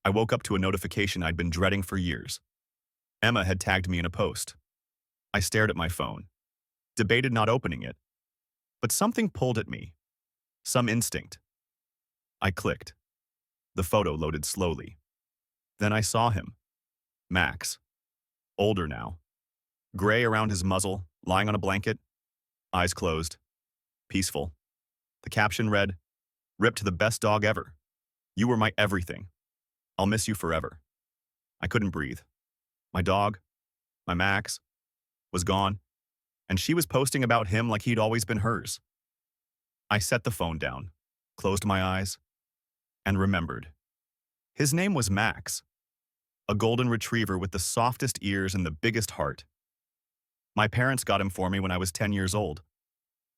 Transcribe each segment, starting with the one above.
I woke up to a notification I'd been dreading for years. Emma had tagged me in a post. I stared at my phone, debated not opening it, but something pulled at me. Some instinct. I clicked. The photo loaded slowly. Then I saw him. Max. Older now. Gray around his muzzle, lying on a blanket, eyes closed. Peaceful. The caption read, "Rip to the best dog ever. You were my everything. I'll miss you forever." I couldn't breathe. My dog, my Max, was gone, and she was posting about him like he'd always been hers. I set the phone down, closed my eyes, and remembered. His name was Max, a golden retriever with the softest ears and the biggest heart. My parents got him for me when I was 10 years old.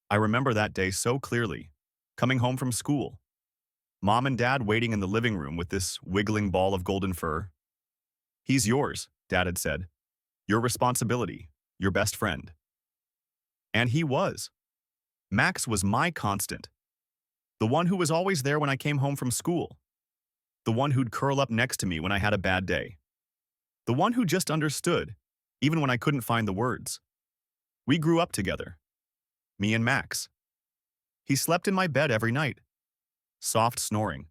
I remember that day so clearly, coming home from school. Mom and Dad waiting in the living room with this wiggling ball of golden fur. "He's yours," Dad had said. "Your responsibility, your best friend." And he was. Max was my constant. The one who was always there when I came home from school. The one who'd curl up next to me when I had a bad day. The one who just understood, even when I couldn't find the words. We grew up together. Me and Max. He slept in my bed every night. Soft snoring.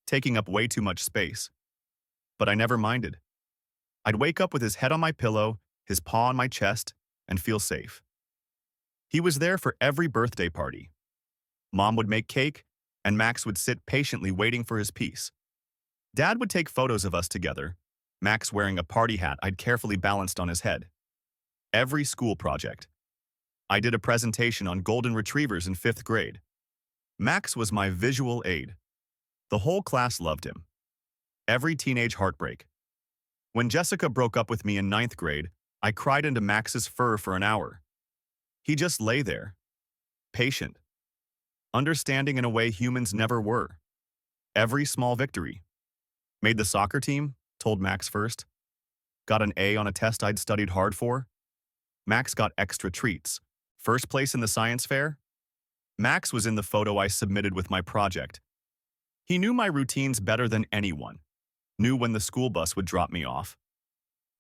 Taking up way too much space. But I never minded. I'd wake up with his head on my pillow, his paw on my chest, and feel safe. He was there for every birthday party. Mom would make cake, and Max would sit patiently waiting for his piece. Dad would take photos of us together, Max wearing a party hat I'd carefully balanced on his head. Every school project. I did a presentation on golden retrievers in 5th grade. Max was my visual aid. The whole class loved him. Every teenage heartbreak. When Jessica broke up with me in 9th grade, I cried into Max's fur for an hour. He just lay there, patient, understanding in a way humans never were. Every small victory. Made the soccer team, told Max first. Got an A on a test I'd studied hard for. Max got extra treats. First place in the science fair. Max was in the photo I submitted with my project. He knew my routines better than anyone. Knew when the school bus would drop me off.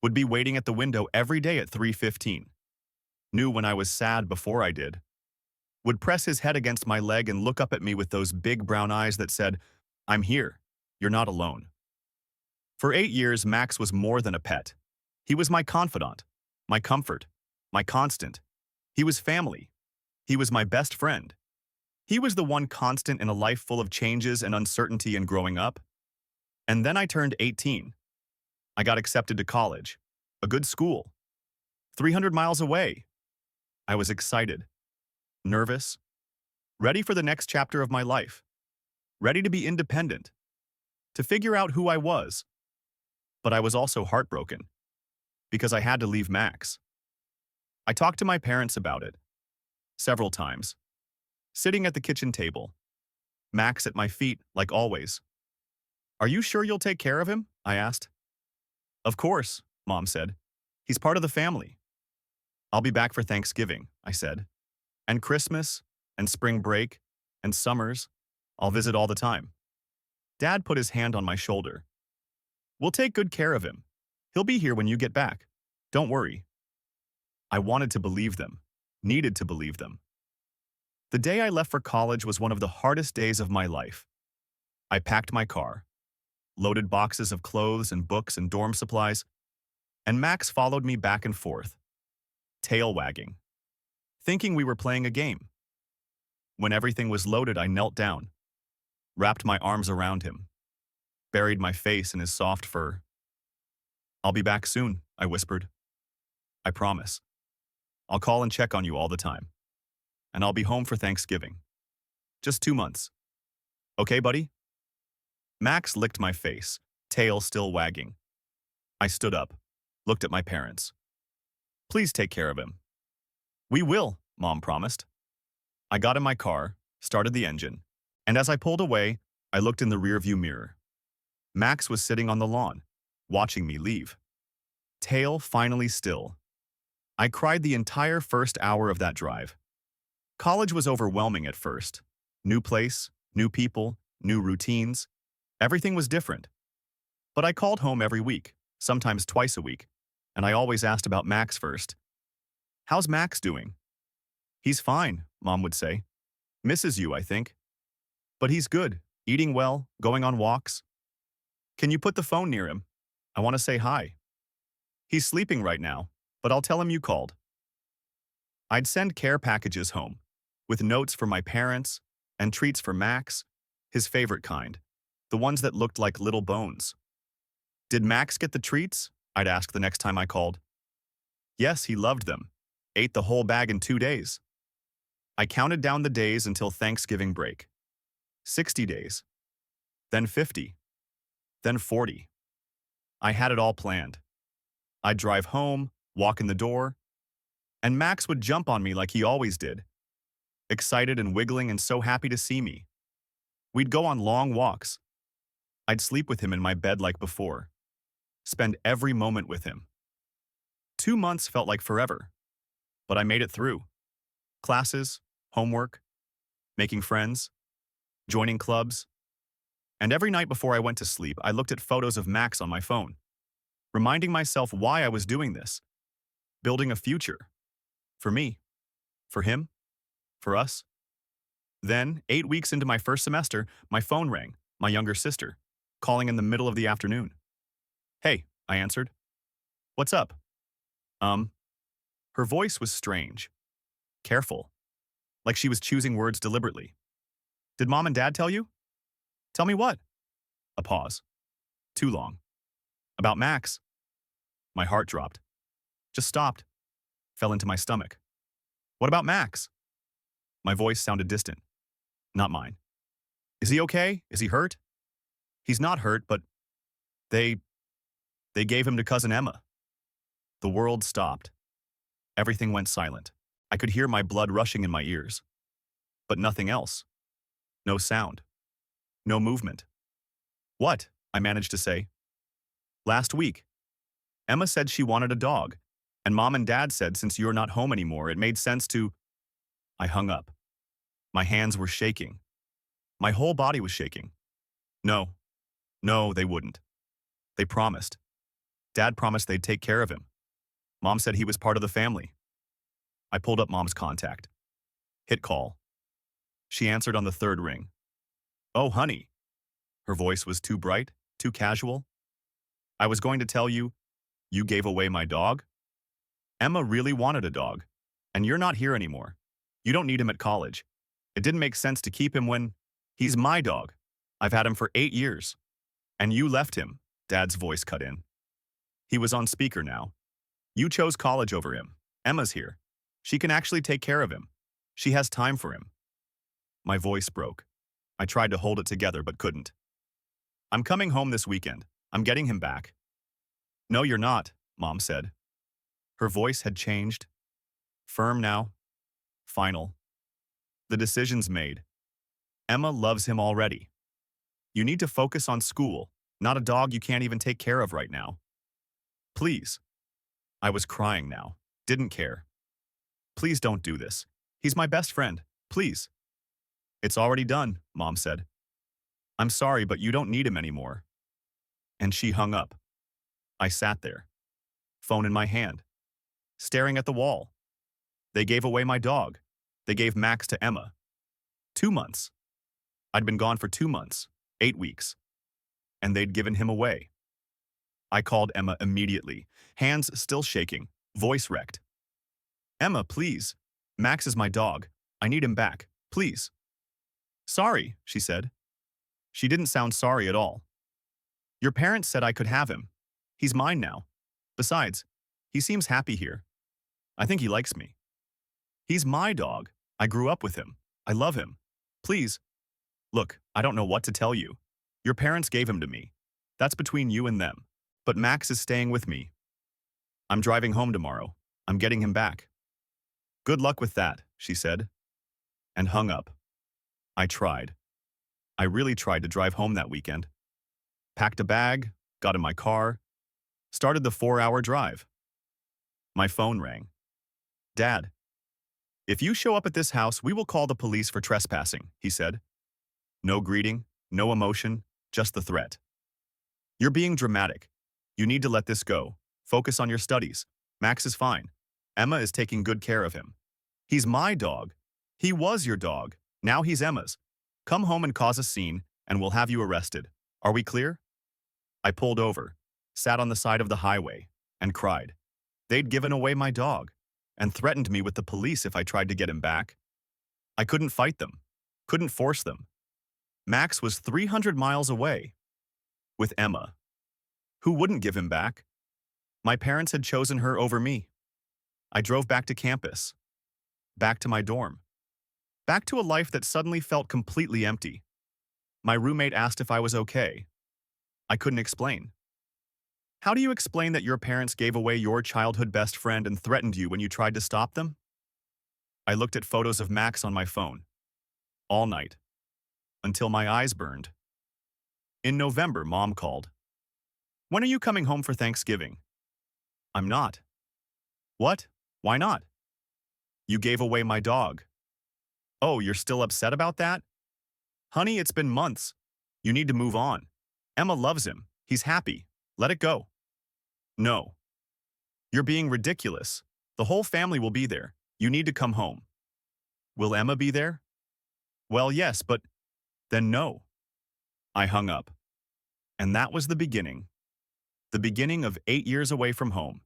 Would be waiting at the window every day at 3:15. Knew when I was sad before I did. Would press his head against my leg and look up at me with those big brown eyes that said, "I'm here. You're not alone." For 8 years, Max was more than a pet. He was my confidant, my comfort, my constant. He was family. He was my best friend. He was the one constant in a life full of changes and uncertainty and growing up. And then I turned 18. I got accepted to college, a good school, 300 miles away. I was excited, nervous, ready for the next chapter of my life, ready to be independent, to figure out who I was. But I was also heartbroken, because I had to leave Max. I talked to my parents about it, several times, sitting at the kitchen table, Max at my feet, like always. "Are you sure you'll take care of him?" I asked. "Of course," Mom said. "He's part of the family." "I'll be back for Thanksgiving," I said. "And Christmas, and spring break, and summers. I'll visit all the time." Dad put his hand on my shoulder. "We'll take good care of him. He'll be here when you get back. Don't worry." I wanted to believe them, needed to believe them. The day I left for college was one of the hardest days of my life. I packed my car, loaded boxes of clothes and books and dorm supplies, and Max followed me back and forth, tail wagging, thinking we were playing a game. When everything was loaded, I knelt down, wrapped my arms around him, buried my face in his soft fur. "I'll be back soon," I whispered. "I promise. I'll call and check on you all the time. And I'll be home for Thanksgiving. Just 2 months. Okay, buddy?" Max licked my face, tail still wagging. I stood up, looked at my parents. "Please take care of him." "We will," Mom promised. I got in my car, started the engine, and as I pulled away, I looked in the rearview mirror. Max was sitting on the lawn, watching me leave. Tail finally still. I cried the entire first hour of that drive. College was overwhelming at first. New place, new people, new routines. Everything was different. But I called home every week, sometimes twice a week, and I always asked about Max first. How's Max doing? He's fine, Mom would say. Misses you, I think. But he's good, eating well, going on walks. Can you put the phone near him? I want to say hi. He's sleeping right now, but I'll tell him you called. I'd send care packages home, with notes for my parents and treats for Max, his favorite kind, the ones that looked like little bones. Did Max get the treats? I'd ask the next time I called. Yes, he loved them. Ate the whole bag in 2 days. I counted down the days until Thanksgiving break. 60 days. Then 50. Then 40. I had it all planned. I'd drive home, walk in the door, and Max would jump on me like he always did, excited and wiggling and so happy to see me. We'd go on long walks. I'd sleep with him in my bed like before, spend every moment with him. 2 months felt like forever, but I made it through. Classes, homework, making friends, joining clubs. And every night before I went to sleep, I looked at photos of Max on my phone, reminding myself why I was doing this, building a future. For me, for him, for us. Then, 8 weeks into my first semester, my phone rang, my younger sister, calling in the middle of the afternoon. Hey, I answered. What's up? Her voice was strange, careful, like she was choosing words deliberately. Did Mom and Dad tell you? Tell me what? A pause. Too long. About Max. My heart dropped. Just stopped. Fell into my stomach. What about Max? My voice sounded distant. Not mine. Is he okay? Is he hurt? He's not hurt, but they gave him to Cousin Emma. The world stopped. Everything went silent. I could hear my blood rushing in my ears. But nothing else. No sound. No movement. What? I managed to say. Last week. Emma said she wanted a dog, and Mom and Dad said since you're not home anymore, it made sense to… I hung up. My hands were shaking. My whole body was shaking. No, they wouldn't. They promised. Dad promised they'd take care of him. Mom said he was part of the family. I pulled up Mom's contact. Hit call. She answered on the third ring. Oh, honey. Her voice was too bright, too casual. I was going to tell you, you gave away my dog? Emma really wanted a dog, and you're not here anymore. You don't need him at college. It didn't make sense to keep him when… He's my dog. I've had him for 8 years. And you left him, Dad's voice cut in. He was on speaker now. You chose college over him. Emma's here. She can actually take care of him. She has time for him. My voice broke. I tried to hold it together but couldn't. I'm coming home this weekend. I'm getting him back. No, you're not, Mom said. Her voice had changed. Firm now. Final. The decision's made. Emma loves him already. You need to focus on school, not a dog you can't even take care of right now. Please. I was crying now. Didn't care. Please don't do this. He's my best friend. Please. It's already done, Mom said. I'm sorry, but you don't need him anymore. And she hung up. I sat there, phone in my hand, staring at the wall. They gave away my dog. They gave Max to Emma. 2 months. I'd been gone for 2 months, 8 weeks. And they'd given him away. I called Emma immediately, hands still shaking, voice wrecked. Emma, please. Max is my dog. I need him back, please. Sorry, she said. She didn't sound sorry at all. Your parents said I could have him. He's mine now. Besides, he seems happy here. I think he likes me. He's my dog. I grew up with him. I love him. Please. Look, I don't know what to tell you. Your parents gave him to me. That's between you and them. But Max is staying with me. I'm driving home tomorrow. I'm getting him back. Good luck with that, she said, and hung up. I tried. I really tried to drive home that weekend. Packed a bag, got in my car, started the 4-hour drive. My phone rang. Dad, if you show up at this house, we will call the police for trespassing, he said. No greeting, no emotion, just the threat. You're being dramatic. You need to let this go. Focus on your studies. Max is fine. Emma is taking good care of him. He's my dog. He was your dog. Now he's Emma's. Come home and cause a scene, and we'll have you arrested. Are we clear? I pulled over, sat on the side of the highway, and cried. They'd given away my dog, and threatened me with the police if I tried to get him back. I couldn't fight them, couldn't force them. Max was 300 miles away, with Emma. Who wouldn't give him back? My parents had chosen her over me. I drove back to campus, back to my dorm, back to a life that suddenly felt completely empty. My roommate asked if I was okay. I couldn't explain. How do you explain that your parents gave away your childhood best friend and threatened you when you tried to stop them? I looked at photos of Max on my phone, all night, until my eyes burned. In November, Mom called. When are you coming home for Thanksgiving? I'm not. What? Why not? You gave away my dog. Oh, you're still upset about that? Honey, it's been months. You need to move on. Emma loves him. He's happy. Let it go. No. You're being ridiculous. The whole family will be there. You need to come home. Will Emma be there? Well, yes, but then no. I hung up. And that was the beginning. The beginning of 8 years away from home.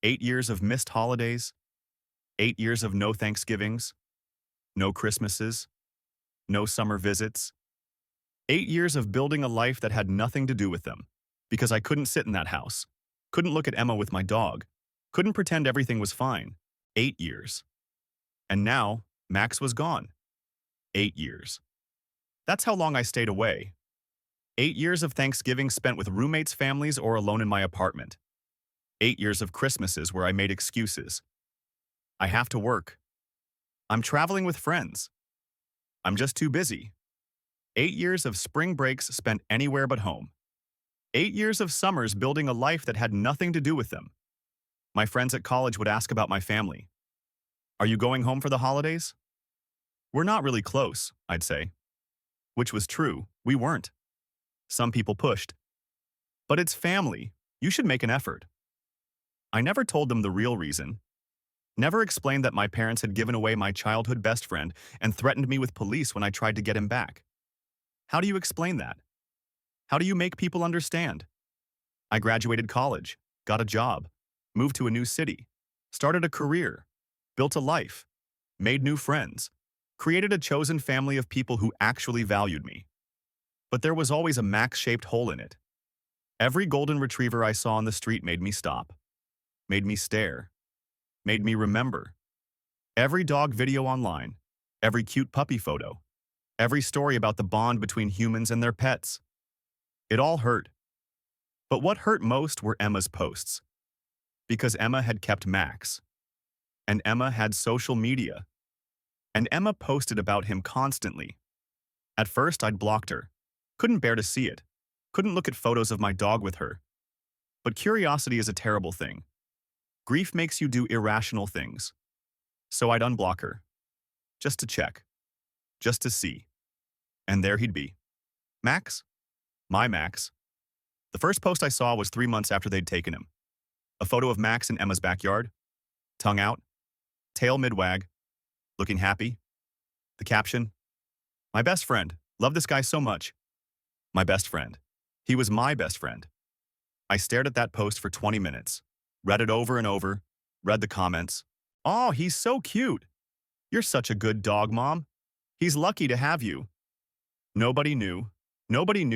8 years of missed holidays. 8 years of no Thanksgivings. No Christmases. No summer visits. 8 years of building a life that had nothing to do with them, because I couldn't sit in that house, couldn't look at Emma with my dog, couldn't pretend everything was fine. 8 years. And now, Max was gone. 8 years. That's how long I stayed away. 8 years of Thanksgiving spent with roommates' families or alone in my apartment. 8 years of Christmases where I made excuses. I have to work. I'm traveling with friends. I'm just too busy. 8 years of spring breaks spent anywhere but home. 8 years of summers building a life that had nothing to do with them. My friends at college would ask about my family. Are you going home for the holidays? We're not really close, I'd say. Which was true, we weren't. Some people pushed. But it's family. You should make an effort. I never told them the real reason. Never explained that my parents had given away my childhood best friend and threatened me with police when I tried to get him back. How do you explain that? How do you make people understand? I graduated college, got a job, moved to a new city, started a career, built a life, made new friends, created a chosen family of people who actually valued me. But there was always a Max-shaped hole in it. Every golden retriever I saw on the street made me stop, made me stare, made me remember. Every dog video online, every cute puppy photo, every story about the bond between humans and their pets. It all hurt. But what hurt most were Emma's posts. Because Emma had kept Max. And Emma had social media. And Emma posted about him constantly. At first, I'd blocked her. Couldn't bear to see it. Couldn't look at photos of my dog with her. But curiosity is a terrible thing. Grief makes you do irrational things. So I'd unblock her. Just to check. Just to see. And there he'd be. Max? My Max. The first post I saw was 3 months after they'd taken him. A photo of Max in Emma's backyard. Tongue out. Tail mid-wag. Looking happy. The caption. My best friend. Love this guy so much. My best friend. He was my best friend. I stared at that post for 20 minutes. Read it over and over. Read the comments. Oh, he's so cute. You're such a good dog, Mom. He's lucky to have you. Nobody knew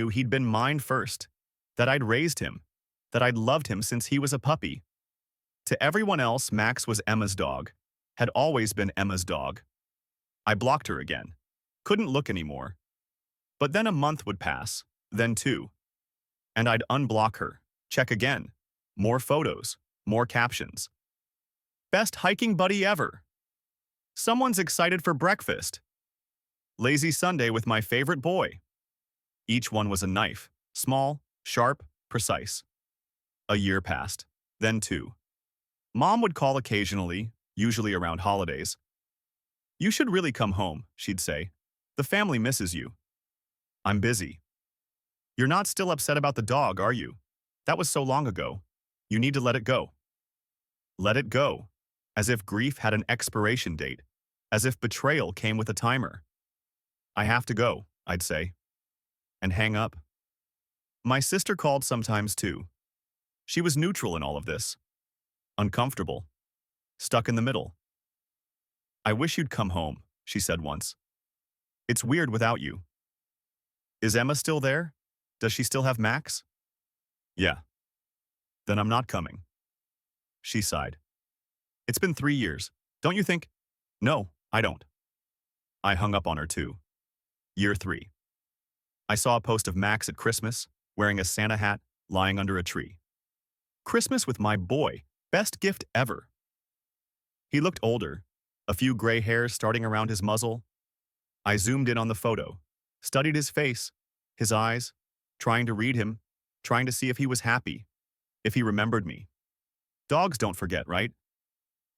he'd been mine first, that I'd raised him, that I'd loved him since he was a puppy. To everyone else, Max was Emma's dog, had always been Emma's dog. I blocked her again. Couldn't look anymore. But then a month would pass, then 2. And I'd unblock her, check again. More photos, more captions. Best hiking buddy ever. Someone's excited for breakfast. Lazy Sunday with my favorite boy. Each one was a knife, small, sharp, precise. A year passed, then 2. Mom would call occasionally, usually around holidays. You should really come home, she'd say. The family misses you. I'm busy. You're not still upset about the dog, are you? That was so long ago. You need to let it go. Let it go. As if grief had an expiration date. As if betrayal came with a timer. I have to go, I'd say. And hang up. My sister called sometimes too. She was neutral in all of this. Uncomfortable. Stuck in the middle. I wish you'd come home, she said once. It's weird without you. Is Emma still there? Does she still have Max? Yeah. Then I'm not coming. She sighed. It's been 3 years. Don't you think? No, I don't. I hung up on her too. Year 3. I saw a post of Max at Christmas, wearing a Santa hat, lying under a tree. Christmas with my boy. Best gift ever. He looked older, a few gray hairs starting around his muzzle. I zoomed in on the photo, studied his face, his eyes, trying to read him, trying to see if he was happy, if he remembered me. Dogs don't forget, right?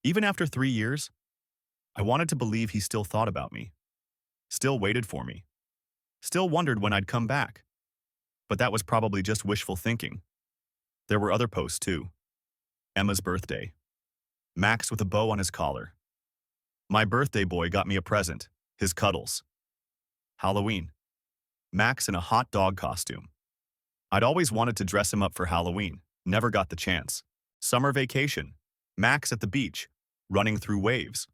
Even after 3 years, I wanted to believe he still thought about me, still waited for me, still wondered when I'd come back. But that was probably just wishful thinking. There were other posts too. Emma's birthday. Max with a bow on his collar. My birthday boy got me a present, his cuddles. Halloween. Max in a hot dog costume. I'd always wanted to dress him up for Halloween, never got the chance. Summer vacation. Max at the beach, running through waves.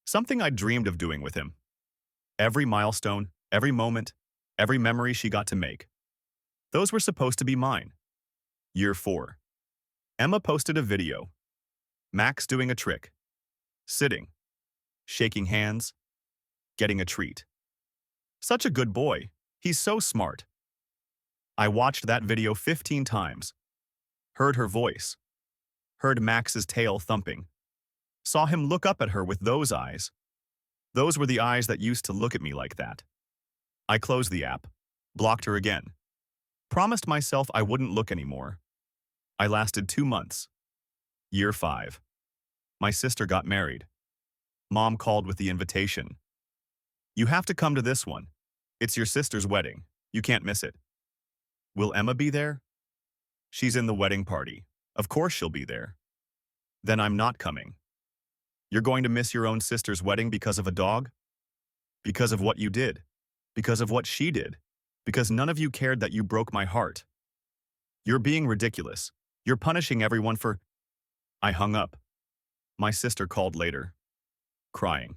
Something I'd dreamed of doing with him. Every milestone, every moment, every memory she got to make. Those were supposed to be mine. Year 4. Emma posted a video. Max doing a trick. Sitting. Shaking hands. Getting a treat. Such a good boy. He's so smart. I watched that video 15 times. Heard her voice. Heard Max's tail thumping. Saw him look up at her with those eyes. Those were the eyes that used to look at me like that. I closed the app. Blocked her again. Promised myself I wouldn't look anymore. I lasted 2 months. Year 5. My sister got married. Mom called with the invitation. You have to come to this one. It's your sister's wedding. You can't miss it. Will Emma be there? She's in the wedding party. Of course she'll be there. Then I'm not coming. You're going to miss your own sister's wedding because of a dog? Because of what you did. Because of what she did. Because none of you cared that you broke my heart. You're being ridiculous. You're punishing everyone for... I hung up. My sister called later. Crying.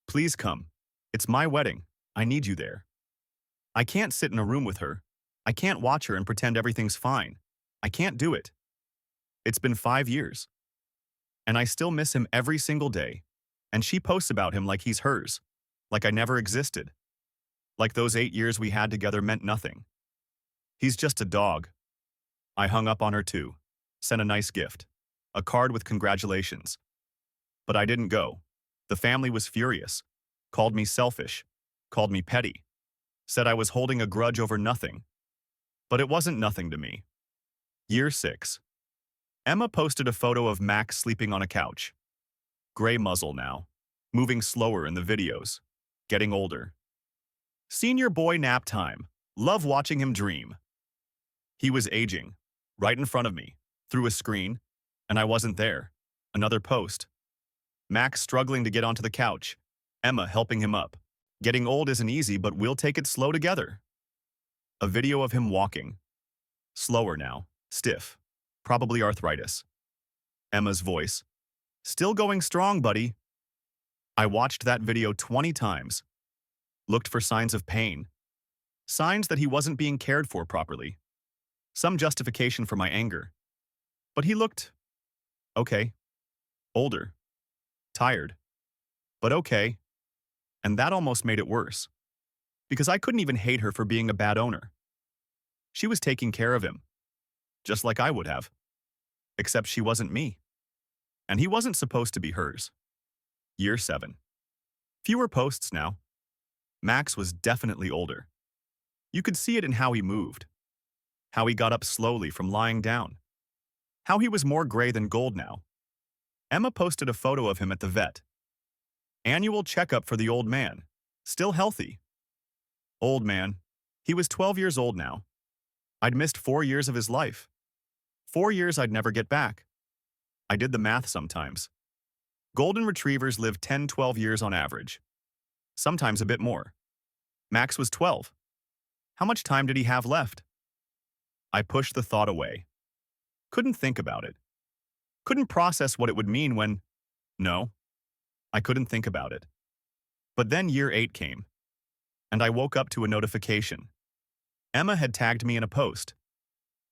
Please come. It's my wedding. I need you there. I can't sit in a room with her. I can't watch her and pretend everything's fine. I can't do it. It's been 5 years. And I still miss him every single day. And she posts about him like he's hers. Like I never existed. Like those 8 years we had together meant nothing. He's just a dog. I hung up on her too. Sent a nice gift. A card with congratulations. But I didn't go. The family was furious. Called me selfish. Called me petty. Said I was holding a grudge over nothing. But it wasn't nothing to me. Year 6. Emma posted a photo of Max sleeping on a couch. Gray muzzle now. Moving slower in the videos. Getting older. Senior boy nap time. Love watching him dream. He was aging. Right in front of me. Through a screen. And I wasn't there. Another post. Max struggling to get onto the couch. Emma helping him up. Getting old isn't easy, but we'll take it slow together. A video of him walking. Slower now. Stiff. Probably arthritis. Emma's voice. Still going strong, buddy. I watched that video 20 times. Looked for signs of pain. Signs that he wasn't being cared for properly. Some justification for my anger. But he looked... okay. Older. Tired. But okay. And that almost made it worse. Because I couldn't even hate her for being a bad owner. She was taking care of him. Just like I would have. Except she wasn't me. And he wasn't supposed to be hers. Year 7. Fewer posts now. Max was definitely older. You could see it in how he moved. How he got up slowly from lying down. How he was more gray than gold now. Emma posted a photo of him at the vet. Annual checkup for the old man. Still healthy. Old man. He was 12 years old now. I'd missed 4 years of his life. 4 years I'd never get back. I did the math sometimes. Golden retrievers live 10, 12 years on average. Sometimes a bit more. Max was 12. How much time did he have left? I pushed the thought away. Couldn't think about it. Couldn't process what it would mean when… No, I couldn't think about it. But then year 8 came, and I woke up to a notification. Emma had tagged me in a post.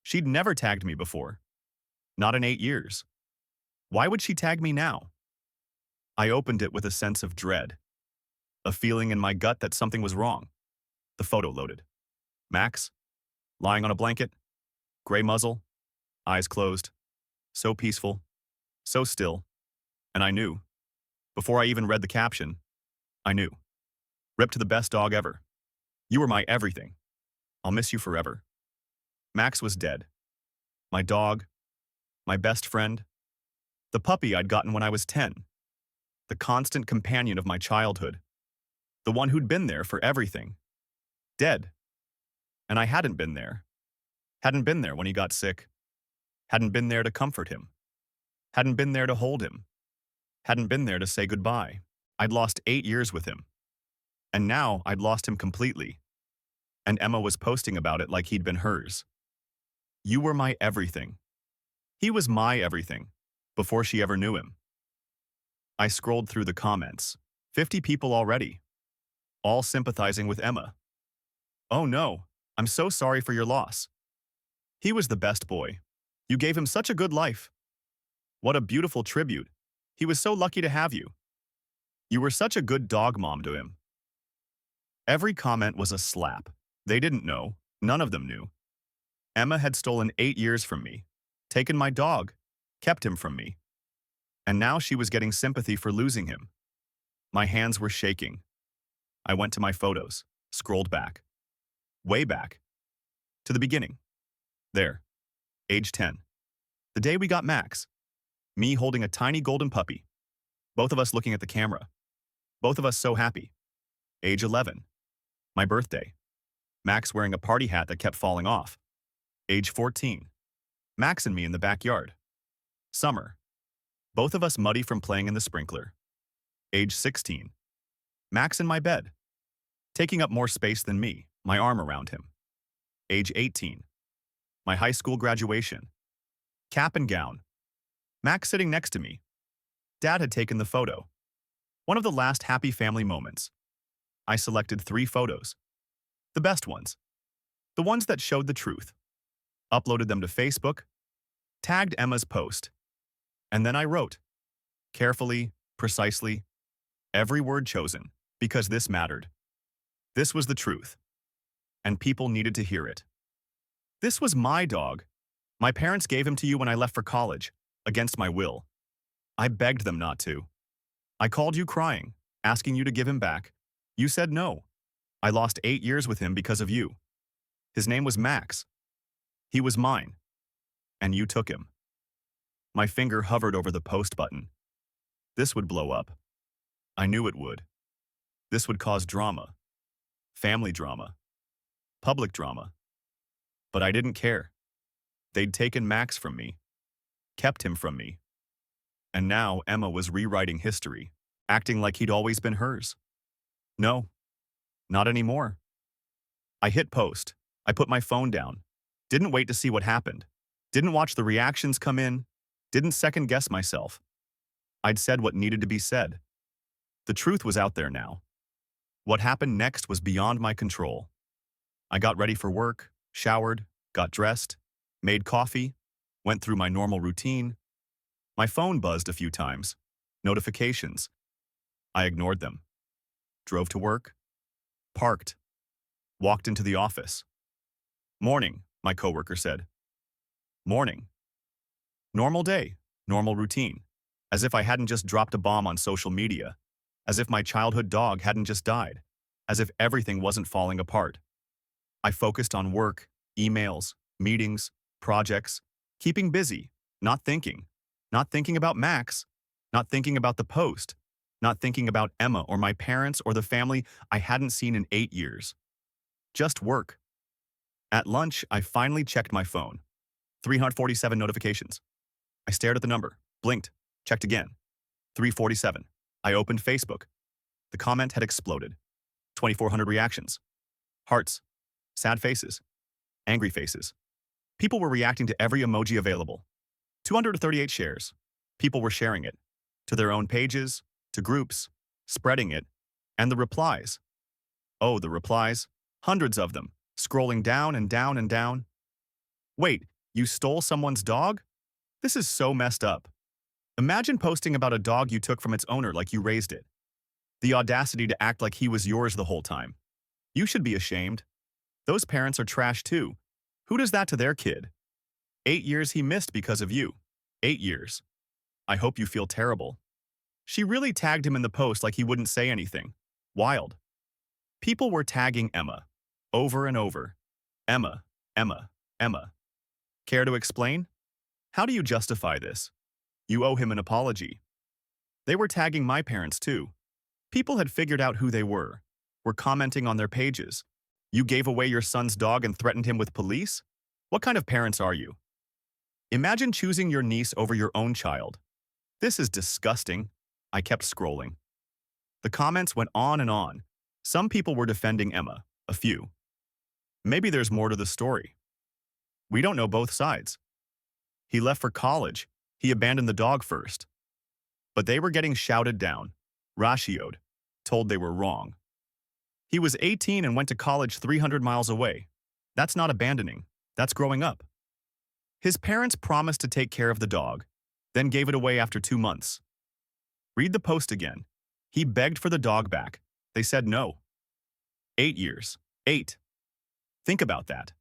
She'd never tagged me before. Not in 8 years. Why would she tag me now? I opened it with a sense of dread. A feeling in my gut that something was wrong. The photo loaded. Max, lying on a blanket, gray muzzle, eyes closed. So peaceful, so still. And I knew. Before I even read the caption, I knew. Rip to the best dog ever. You were my everything. I'll miss you forever. Max was dead. My dog, my best friend, the puppy I'd gotten when I was 10, the constant companion of my childhood, the one who'd been there for everything. Dead. And I hadn't been there. Hadn't been there when he got sick. Hadn't been there to comfort him. Hadn't been there to hold him. Hadn't been there to say goodbye. I'd lost 8 years with him. And now I'd lost him completely. And Emma was posting about it like he'd been hers. You were my everything. He was my everything, before she ever knew him. I scrolled through the comments. 50 people already. All sympathizing with Emma. Oh no, I'm so sorry for your loss. He was the best boy. You gave him such a good life. What a beautiful tribute. He was so lucky to have you. You were such a good dog mom to him. Every comment was a slap. They didn't know. None of them knew. Emma had stolen 8 years from me, taken my dog, kept him from me. And now she was getting sympathy for losing him. My hands were shaking. I went to my photos, scrolled back. Way back. To the beginning. There. Age 10. The day we got Max. Me holding a tiny golden puppy. Both of us looking at the camera. Both of us so happy. Age 11. My birthday. Max wearing a party hat that kept falling off. Age 14. Max and me in the backyard. Summer. Both of us muddy from playing in the sprinkler. Age 16. Max in my bed. Taking up more space than me, my arm around him. Age 18. My high school graduation. Cap and gown. Max sitting next to me. Dad had taken the photo. One of the last happy family moments. I selected 3 photos. The best ones. The ones that showed the truth. Uploaded them to Facebook. Tagged Emma's post. And then I wrote. Carefully, precisely, every word chosen, because this mattered. This was the truth. And people needed to hear it. This was my dog. My parents gave him to you when I left for college, against my will. I begged them not to. I called you crying, asking you to give him back. You said no. I lost 8 years with him because of you. His name was Max. He was mine. And you took him. My finger hovered over the post button. This would blow up. I knew it would. This would cause drama. Family drama. Public drama. But I didn't care. They'd taken Max from me. Kept him from me. And now Emma was rewriting history, acting like he'd always been hers. No, not anymore. I hit post. I put my phone down. Didn't wait to see what happened. Didn't watch the reactions come in. Didn't second guess myself. I'd said what needed to be said. The truth was out there now. What happened next was beyond my control. I got ready for work, showered, got dressed, made coffee, went through my normal routine. My phone buzzed a few times. Notifications. I ignored them. Drove to work. Parked. Walked into the office. Morning, my coworker said. Morning. Normal day, normal routine. As if I hadn't just dropped a bomb on social media. As if my childhood dog hadn't just died. As if everything wasn't falling apart. I focused on work, emails, meetings, projects, keeping busy, not thinking. Not thinking about Max, not thinking about the post, not thinking about Emma or my parents or the family I hadn't seen in 8 years. Just work, At lunch, I finally checked my phone. 347 notifications. I stared at the number, blinked, checked again. 347. I opened Facebook. The comment had exploded. 2,400 reactions. Hearts. Sad faces. Angry faces. People were reacting to every emoji available. 238 shares. People were sharing it. To their own pages, to groups, spreading it, and the replies. Oh, the replies. Hundreds of them, scrolling down and down and down. Wait, you stole someone's dog? This is so messed up. Imagine posting about a dog you took from its owner like you raised it. The audacity to act like he was yours the whole time. You should be ashamed. Those parents are trash too. Who does that to their kid? 8 years he missed because of you. 8 years. I hope you feel terrible. She really tagged him in the post like he wouldn't say anything. Wild. People were tagging Emma. Over and over. Emma, Emma, Emma. Care to explain? How do you justify this? You owe him an apology. They were tagging my parents too. People had figured out who they were commenting on their pages. You gave away your son's dog and threatened him with police? What kind of parents are you? Imagine choosing your niece over your own child. This is disgusting. I kept scrolling. The comments went on and on. Some people were defending Emma, a few. Maybe there's more to the story. We don't know both sides. He left for college. He abandoned the dog first. But they were getting shouted down, ratioed, told they were wrong. He was 18 and went to college 300 miles away. That's not abandoning. That's growing up. His parents promised to take care of the dog, then gave it away after 2 months. Read the post again. He begged for the dog back. They said no. 8 years. 8. Think about that.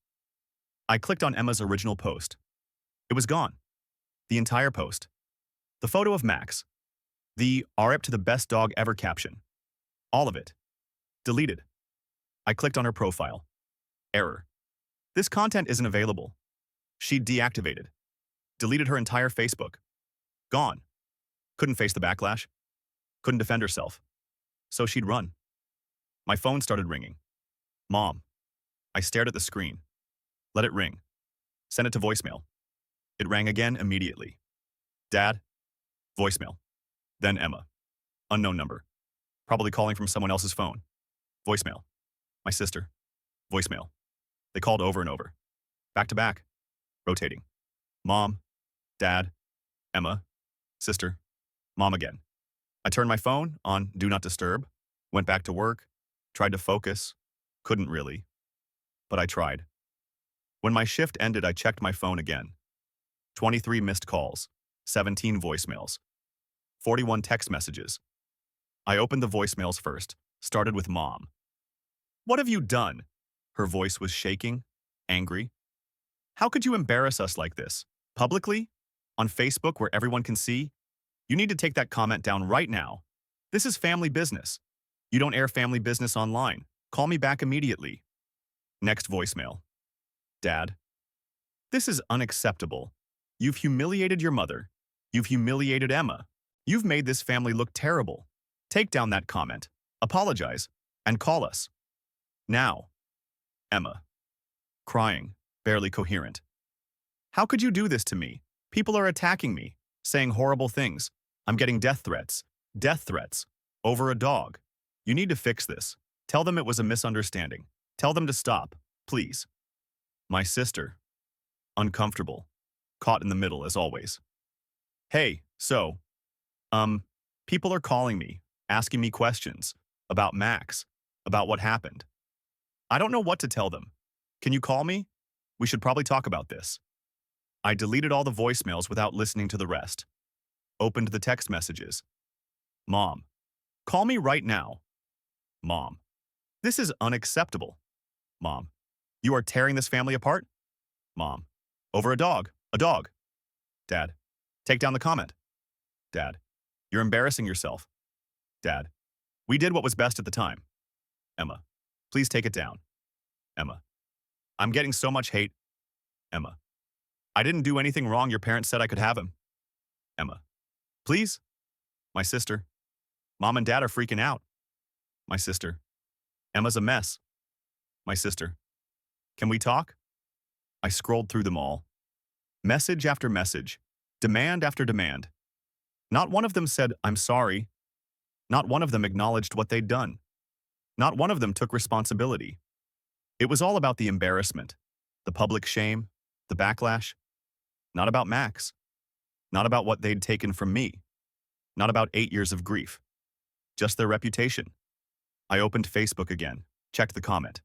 I clicked on Emma's original post. It was gone. The entire post. The photo of Max. The "are up to the best dog ever" caption. All of it. Deleted. I clicked on her profile. Error. This content isn't available. She deactivated. Deleted her entire Facebook. Gone. Couldn't face the backlash. Couldn't defend herself. So she'd run. My phone started ringing. Mom. I stared at the screen. Let it ring. Sent it to voicemail. It rang again immediately. Dad. Voicemail. Then Emma. Unknown number. Probably calling from someone else's phone. Voicemail. My sister. Voicemail. They called over and over. Back to back. Rotating. Mom. Dad. Emma. Sister. Mom again. I turned my phone on Do Not Disturb. Went back to work. Tried to focus. Couldn't really. But I tried. When my shift ended, I checked my phone again. 23 missed calls. 17 voicemails. 41 text messages. I opened the voicemails first. Started with Mom. What have you done? Her voice was shaking, angry. How could you embarrass us like this? Publicly? On Facebook where everyone can see? You need to take that comment down right now. This is family business. You don't air family business online. Call me back immediately. Next voicemail. Dad. This is unacceptable. You've humiliated your mother. You've humiliated Emma. You've made this family look terrible. Take down that comment. Apologize. And call us. Now. Emma. Crying, barely coherent. How could you do this to me? People are attacking me, saying horrible things. I'm getting death threats. Death threats. Over a dog. You need to fix this. Tell them it was a misunderstanding. Tell them to stop, please. My sister. Uncomfortable. Caught in the middle as always. Hey, so, people are calling me, asking me questions about Max, about what happened. I don't know what to tell them. Can you call me? We should probably talk about this. I deleted all the voicemails without listening to the rest. Opened the text messages. Mom. Call me right now. Mom. This is unacceptable. Mom. You are tearing this family apart? Mom. Over a dog. A dog. Dad. Take down the comment. Dad. You're embarrassing yourself. Dad. We did what was best at the time. Emma. Please take it down. Emma. I'm getting so much hate. Emma. I didn't do anything wrong. Your parents said I could have him. Emma. Please? My sister. Mom and Dad are freaking out. My sister. Emma's a mess. My sister. Can we talk? I scrolled through them all. Message after message. Demand after demand. Not one of them said, "I'm sorry." Not one of them acknowledged what they'd done. Not one of them took responsibility. It was all about the embarrassment, the public shame, the backlash. Not about Max. Not about what they'd taken from me. Not about 8 years of grief. Just their reputation. I opened Facebook again, checked the comment.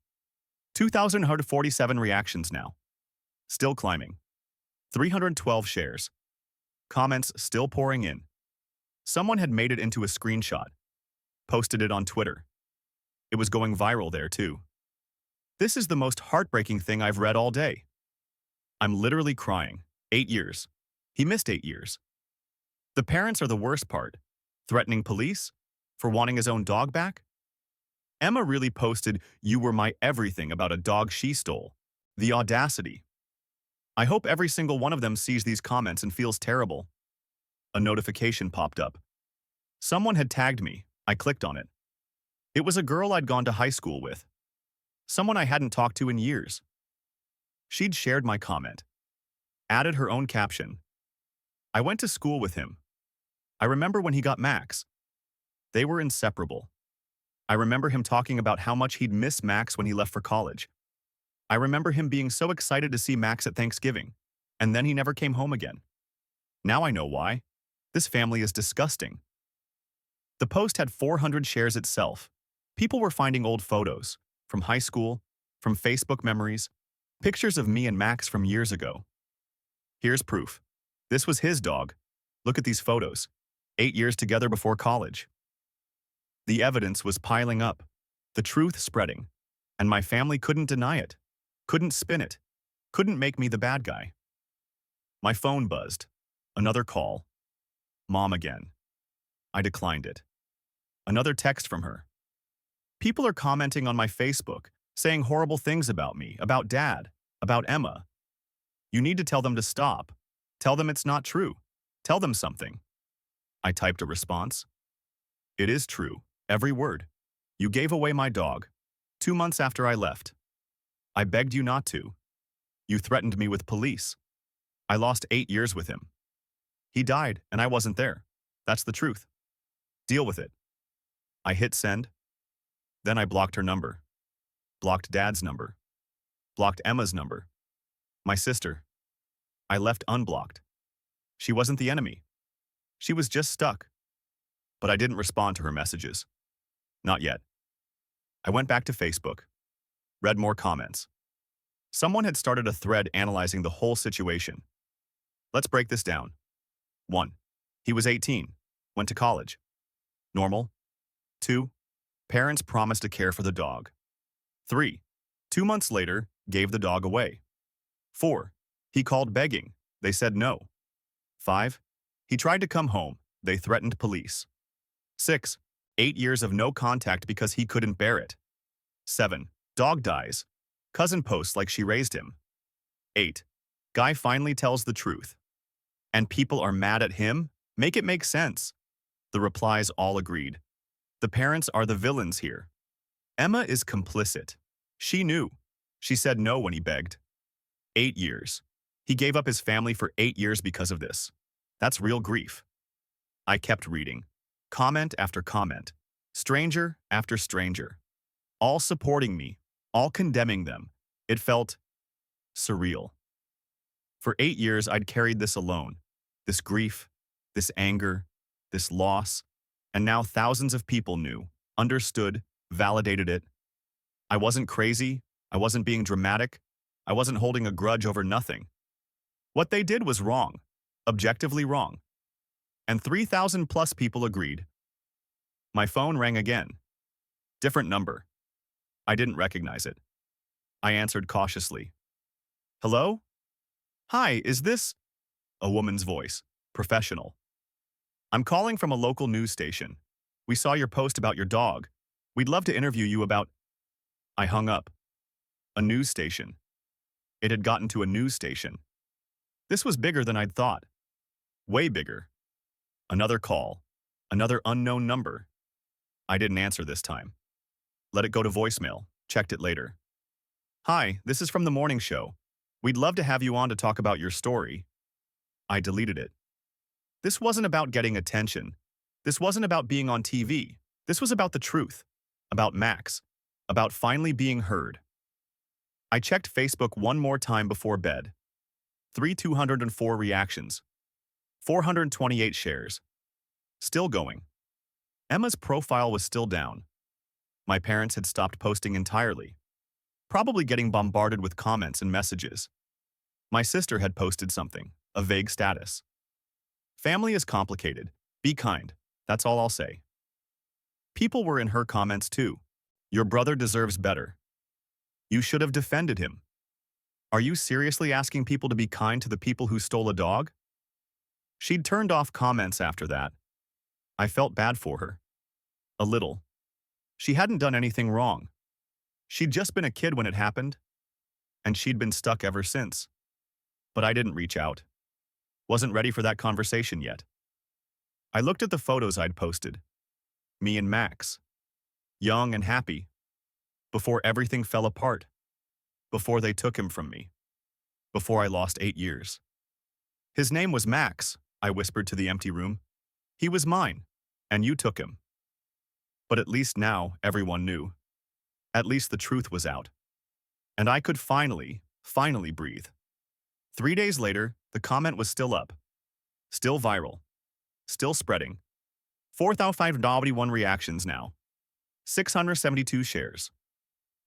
2,147 reactions now. Still climbing. 312 shares. Comments still pouring in. Someone had made it into a screenshot. Posted it on Twitter. It was going viral there too. This is the most heartbreaking thing I've read all day. I'm literally crying. 8 years. He missed 8 years. The parents are the worst part. Threatening police? For wanting his own dog back? Emma really posted, "You were my everything," about a dog she stole. The audacity. I hope every single one of them sees these comments and feels terrible. A notification popped up. Someone had tagged me. I clicked on it. It was a girl I'd gone to high school with. Someone I hadn't talked to in years. She'd shared my comment. Added her own caption. "I went to school with him. I remember when he got Max. They were inseparable. I remember him talking about how much he'd miss Max when he left for college. I remember him being so excited to see Max at Thanksgiving, and then he never came home again. Now I know why. This family is disgusting." The post had 400 shares itself. People were finding old photos, from high school, from Facebook memories, pictures of me and Max from years ago. Here's proof. This was his dog. Look at these photos. 8 years together before college. The evidence was piling up, the truth spreading, and my family couldn't deny it, couldn't spin it, couldn't make me the bad guy. My phone buzzed. Another call. Mom again. I declined it. Another text from her. People are commenting on my Facebook, saying horrible things about me, about Dad, about Emma. You need to tell them to stop. Tell them it's not true. Tell them something. I typed a response. It is true, every word. You gave away my dog, 2 months after I left. I begged you not to. You threatened me with police. I lost 8 years with him. He died, and I wasn't there. That's the truth. Deal with it. I hit send. Then I blocked her number. Blocked Dad's number. Blocked Emma's number. My sister. I left unblocked. She wasn't the enemy. She was just stuck. But I didn't respond to her messages. Not yet. I went back to Facebook. Read more comments. Someone had started a thread analyzing the whole situation. Let's break this down. 1. He was 18. Went to college. Normal. 2. Parents promised to care for the dog. 3. 2 months later, gave the dog away. 4. He called begging. They said no. 5. He tried to come home. They threatened police. 6. 8 years of no contact because he couldn't bear it. 7. Dog dies. Cousin posts like she raised him. 8. Guy finally tells the truth. And people are mad at him? Make it make sense. The replies all agreed. The parents are the villains here. Emma is complicit. She knew. She said no when he begged. 8 years. He gave up his family for 8 years because of this. That's real grief. I kept reading. Comment after comment. Stranger after stranger. All supporting me. All condemning them. It felt surreal. For 8 years, I'd carried this alone. This grief, this anger, this loss. And now thousands of people knew, understood, validated it. I wasn't crazy. I wasn't being dramatic. I wasn't holding a grudge over nothing. What they did was wrong. Objectively wrong. And 3,000 plus people agreed. My phone rang again. Different number. I didn't recognize it. I answered cautiously. Hello? Hi, is this? A woman's voice, professional. I'm calling from a local news station. We saw your post about your dog. We'd love to interview you about... I hung up. A news station. It had gotten to a news station. This was bigger than I'd thought. Way bigger. Another call. Another unknown number. I didn't answer this time. Let it go to voicemail. Checked it later. Hi, this is from the morning show. We'd love to have you on to talk about your story. I deleted it. This wasn't about getting attention. This wasn't about being on TV. This was about the truth, about Max, about finally being heard. I checked Facebook one more time before bed. 204 reactions. 428 shares. Still going. Emma's profile was still down. My parents had stopped posting entirely, probably getting bombarded with comments and messages. My sister had posted something, a vague status. Family is complicated. Be kind. That's all I'll say. People were in her comments too. Your brother deserves better. You should have defended him. Are you seriously asking people to be kind to the people who stole a dog? She'd turned off comments after that. I felt bad for her. A little. She hadn't done anything wrong. She'd just been a kid when it happened, and she'd been stuck ever since. But I didn't reach out. Wasn't ready for that conversation yet. I looked at the photos I'd posted. Me and Max. Young and happy. Before everything fell apart. Before they took him from me. Before I lost 8 years. His name was Max, I whispered to the empty room. He was mine, and you took him. But at least now everyone knew. At least the truth was out. And I could finally breathe. 3 days later, the comment was still up. Still viral. Still spreading. 4,591 reactions now. 672 shares.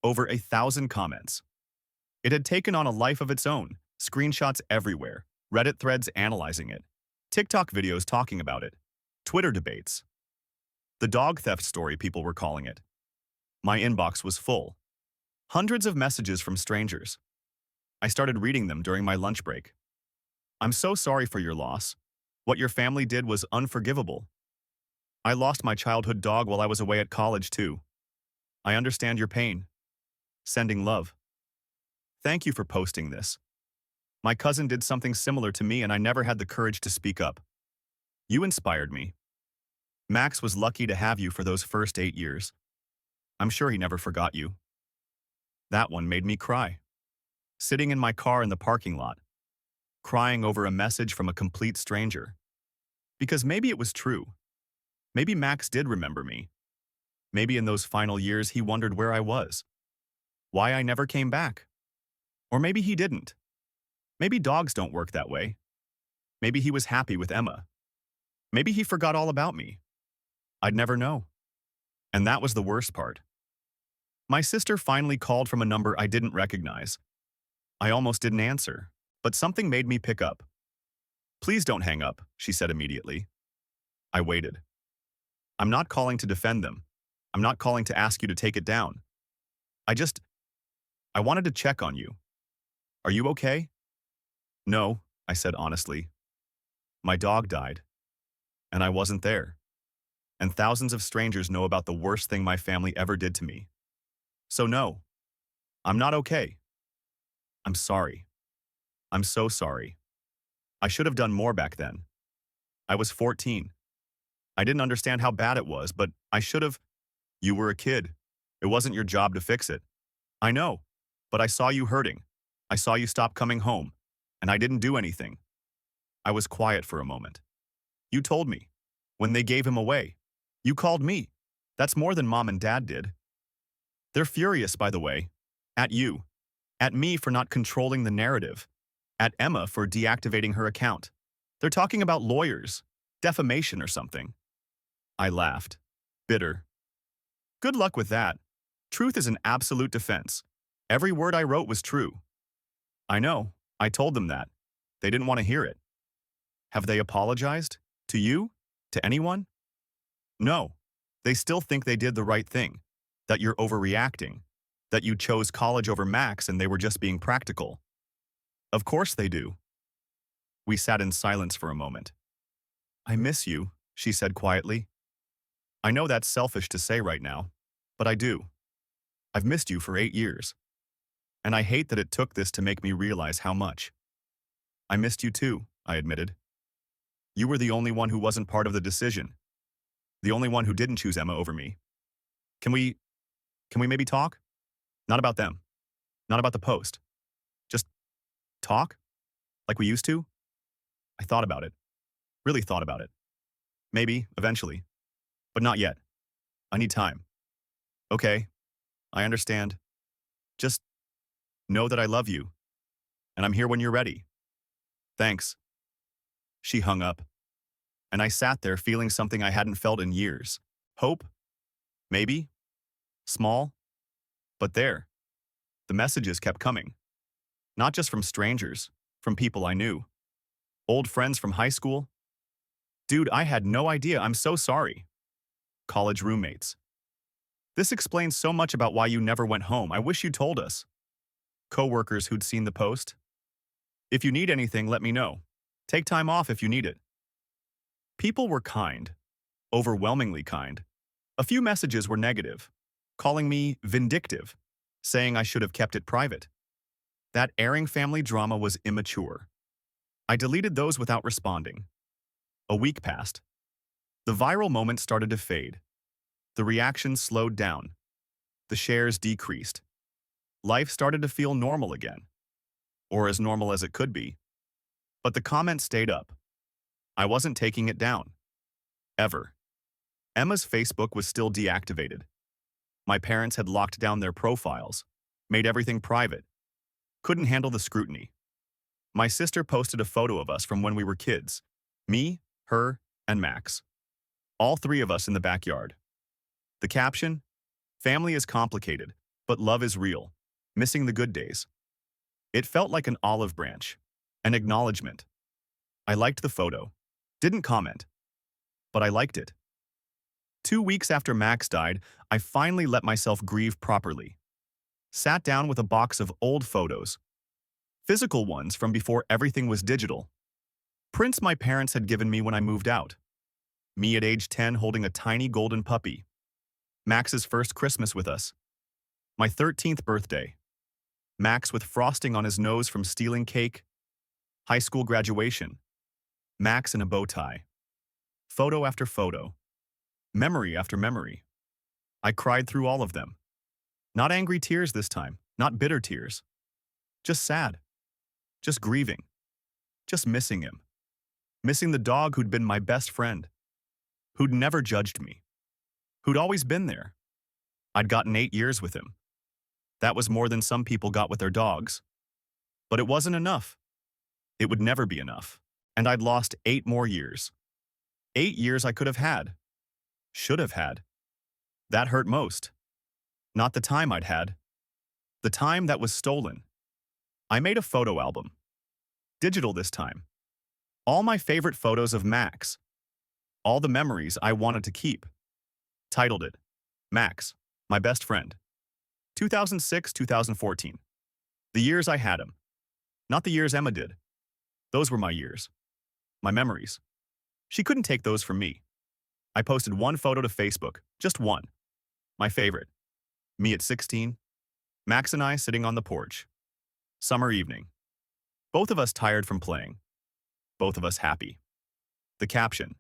Over 1,000 comments. It had taken on a life of its own. Screenshots everywhere. Reddit threads analyzing it. TikTok videos talking about it. Twitter debates. The dog theft story, people were calling it. My inbox was full. Hundreds of messages from strangers. I started reading them during my lunch break. I'm so sorry for your loss. What your family did was unforgivable. I lost my childhood dog while I was away at college too. I understand your pain. Sending love. Thank you for posting this. My cousin did something similar to me and I never had the courage to speak up. You inspired me. Max was lucky to have you for those first 8 years. I'm sure he never forgot you. That one made me cry. Sitting in my car in the parking lot. Crying over a message from a complete stranger. Because maybe it was true. Maybe Max did remember me. Maybe in those final years he wondered where I was. Why I never came back. Or maybe he didn't. Maybe dogs don't work that way. Maybe he was happy with Emma. Maybe he forgot all about me. I'd never know. And that was the worst part. My sister finally called from a number I didn't recognize. I almost didn't answer, but something made me pick up. Please don't hang up, she said immediately. I waited. I'm not calling to defend them. I'm not calling to ask you to take it down. I wanted to check on you. Are you okay? No, I said honestly. My dog died. And I wasn't there. And thousands of strangers know about the worst thing my family ever did to me. So no, I'm not okay. I'm sorry. I'm so sorry. I should have done more back then. I was 14. I didn't understand how bad it was, but I should have. You were a kid. It wasn't your job to fix it. I know, but I saw you hurting. I saw you stop coming home, and I didn't do anything. I was quiet for a moment. You told me. When they gave him away. You called me. That's more than Mom and Dad did. They're furious, by the way. At you. At me for not controlling the narrative. At Emma for deactivating her account. They're talking about lawyers. Defamation or something. I laughed. Bitter. Good luck with that. Truth is an absolute defense. Every word I wrote was true. I know. I told them that. They didn't want to hear it. Have they apologized? To you? To anyone? No. They still think they did the right thing. That you're overreacting. That you chose college over Max and they were just being practical. Of course they do. We sat in silence for a moment. I miss you, she said quietly. I know that's selfish to say right now, but I do. I've missed you for 8 years. And I hate that it took this to make me realize how much. I missed you too, I admitted. You were the only one who wasn't part of the decision. The only one who didn't choose Emma over me. Can we maybe talk? Not about them. Not about the post. Just Talk? Like we used to? I thought about it. Really thought about it. Maybe, eventually. But not yet. I need time. Okay, I understand. Just know that I love you, and I'm here when you're ready. Thanks. She hung up, and I sat there feeling something I hadn't felt in years. Hope? Maybe? Small? But there. The messages kept coming. Not just from strangers, from people I knew. Old friends from high school. Dude, I had no idea. I'm so sorry. College roommates. This explains so much about why you never went home. I wish you told us. Coworkers who'd seen the post. If you need anything, let me know. Take time off if you need it. People were kind. Overwhelmingly kind. A few messages were negative, calling me vindictive, saying I should have kept it private. That airing family drama was immature. I deleted those without responding. A week passed. The viral moment started to fade. The reactions slowed down. The shares decreased. Life started to feel normal again. Or as normal as it could be. But the comments stayed up. I wasn't taking it down. Ever. Emma's Facebook was still deactivated. My parents had locked down their profiles, made everything private. Couldn't handle the scrutiny. My sister posted a photo of us from when we were kids. Me, her, and Max. All three of us in the backyard. The caption? Family is complicated, but love is real. Missing the good days. It felt like an olive branch. An acknowledgement. I liked the photo. Didn't comment. But I liked it. 2 weeks after Max died, I finally let myself grieve properly. Sat down with a box of old photos. Physical ones from before everything was digital. Prints my parents had given me when I moved out. Me at age 10 holding a tiny golden puppy. Max's first Christmas with us. My 13th birthday. Max with frosting on his nose from stealing cake. High school graduation. Max in a bow tie. Photo after photo. Memory after memory. I cried through all of them. Not angry tears this time, not bitter tears. Just sad. Just grieving. Just missing him. Missing the dog who'd been my best friend. Who'd never judged me. Who'd always been there. I'd gotten 8 years with him. That was more than some people got with their dogs. But it wasn't enough. It would never be enough. And I'd lost 8 more years. 8 years I could have had. Should have had. That hurt most. Not the time I'd had. The time that was stolen. I made a photo album. Digital this time. All my favorite photos of Max. All the memories I wanted to keep. Titled it, Max, My Best Friend. 2006-2014. The years I had him. Not the years Emma did. Those were my years. My memories. She couldn't take those from me. I posted one photo to Facebook, just one. My favorite. Me at 16. Max and I sitting on the porch. Summer evening. Both of us tired from playing. Both of us happy. The caption.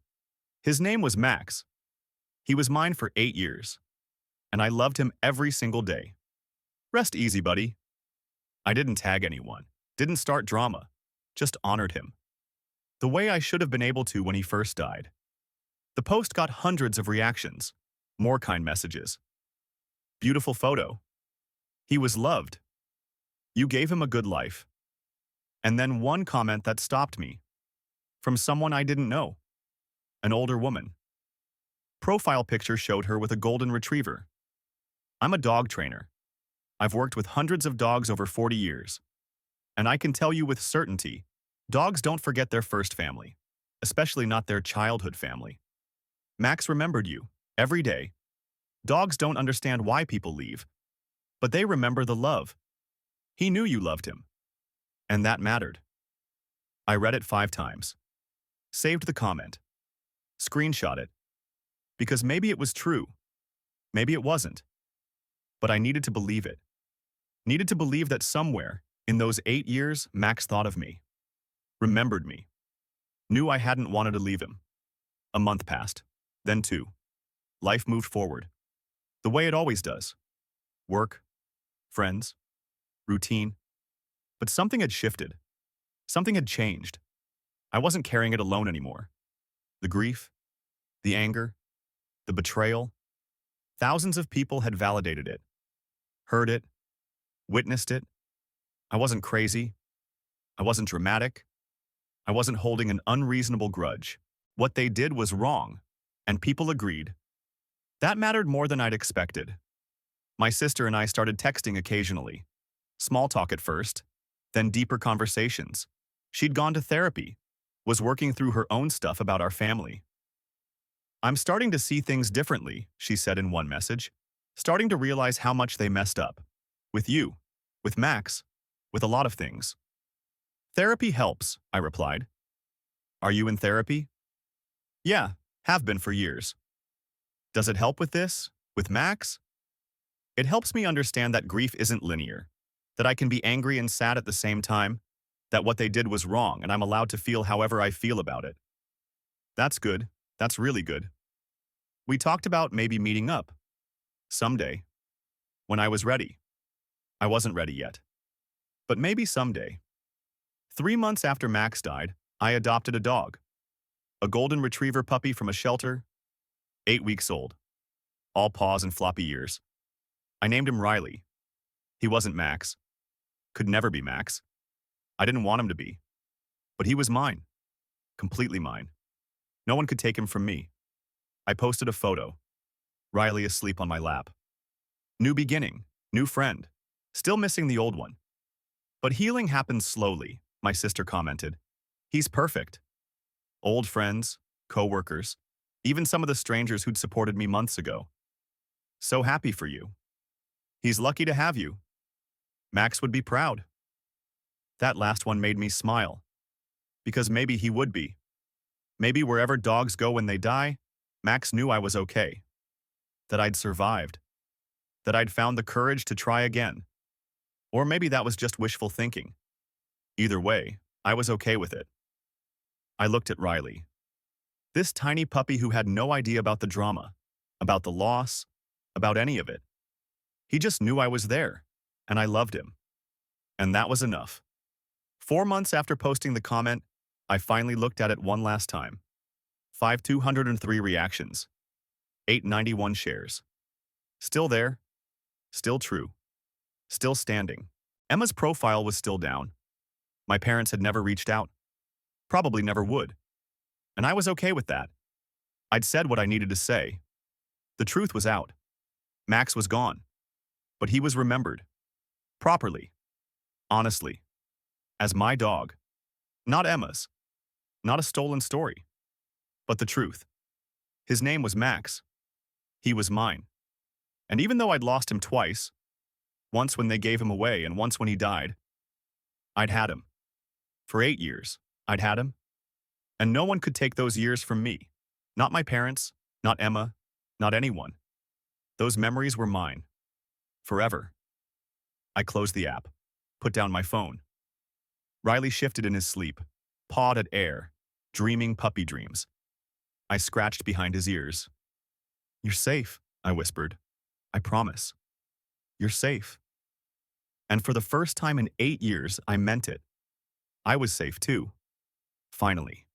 His name was Max. He was mine for 8 years. And I loved him every single day. Rest easy, buddy. I didn't tag anyone. Didn't start drama. Just honored him. The way I should have been able to when he first died. The post got hundreds of reactions. More kind messages. Beautiful photo. He was loved. You gave him a good life. And then one comment that stopped me. From someone I didn't know. An older woman. Profile picture showed her with a golden retriever. I'm a dog trainer. I've worked with hundreds of dogs over 40 years. And I can tell you with certainty, dogs don't forget their first family, especially not their childhood family. Max remembered you, every day. Dogs don't understand why people leave, but they remember the love. He knew you loved him. And that mattered. I read it 5 times. Saved the comment. Screenshot it. Because maybe it was true. Maybe it wasn't. But I needed to believe it. Needed to believe that somewhere, in those 8 years, Max thought of me. Remembered me. Knew I hadn't wanted to leave him. A month passed. Then 2. Life moved forward. The way it always does. Work. Friends. Routine. But something had shifted. Something had changed. I wasn't carrying it alone anymore. The grief, the anger, the betrayal. Thousands of people had validated it, heard it, witnessed it. I wasn't crazy. I wasn't dramatic. I wasn't holding an unreasonable grudge. What they did was wrong, and people agreed. That mattered more than I'd expected. My sister and I started texting occasionally. Small talk at first, then deeper conversations. She'd gone to therapy, was working through her own stuff about our family. "I'm starting to see things differently," she said in one message. "Starting to realize how much they messed up. With you, with Max, with a lot of things." "Therapy helps," I replied. "Are you in therapy?" "Yeah, have been for years." "Does it help with this? With Max?" "It helps me understand that grief isn't linear, that I can be angry and sad at the same time, that what they did was wrong and I'm allowed to feel however I feel about it." "That's good. That's really good." We talked about maybe meeting up. Someday. When I was ready. I wasn't ready yet. But maybe someday. 3 months after Max died, I adopted a dog. A golden retriever puppy from a shelter, 8 weeks old. All paws and floppy ears. I named him Riley. He wasn't Max. Could never be Max. I didn't want him to be. But he was mine. Completely mine. No one could take him from me. I posted a photo. Riley asleep on my lap. New beginning, new friend. Still missing the old one. "But healing happens slowly," my sister commented. "He's perfect." Old friends, co-workers, even some of the strangers who'd supported me months ago. "So happy for you. He's lucky to have you. Max would be proud." That last one made me smile. Because maybe he would be. Maybe wherever dogs go when they die, Max knew I was okay. That I'd survived. That I'd found the courage to try again. Or maybe that was just wishful thinking. Either way, I was okay with it. I looked at Riley. This tiny puppy who had no idea about the drama, about the loss, about any of it. He just knew I was there, and I loved him. And that was enough. 4 months after posting the comment, I finally looked at it one last time. 5,203 reactions. 891 shares. Still there. Still true. Still standing. Emma's profile was still down. My parents had never reached out. Probably never would. And I was okay with that. I'd said what I needed to say. The truth was out. Max was gone. But he was remembered. Properly. Honestly. As my dog. Not Emma's. Not a stolen story. But the truth. His name was Max. He was mine. And even though I'd lost him twice, once when they gave him away and once when he died, I'd had him. For 8 years, I'd had him. And no one could take those years from me. Not my parents, not Emma, not anyone. Those memories were mine. Forever. I closed the app, put down my phone. Riley shifted in his sleep, pawed at air, dreaming puppy dreams. I scratched behind his ears. "You're safe," I whispered. "I promise. You're safe." And for the first time in 8 years, I meant it. I was safe too. Finally.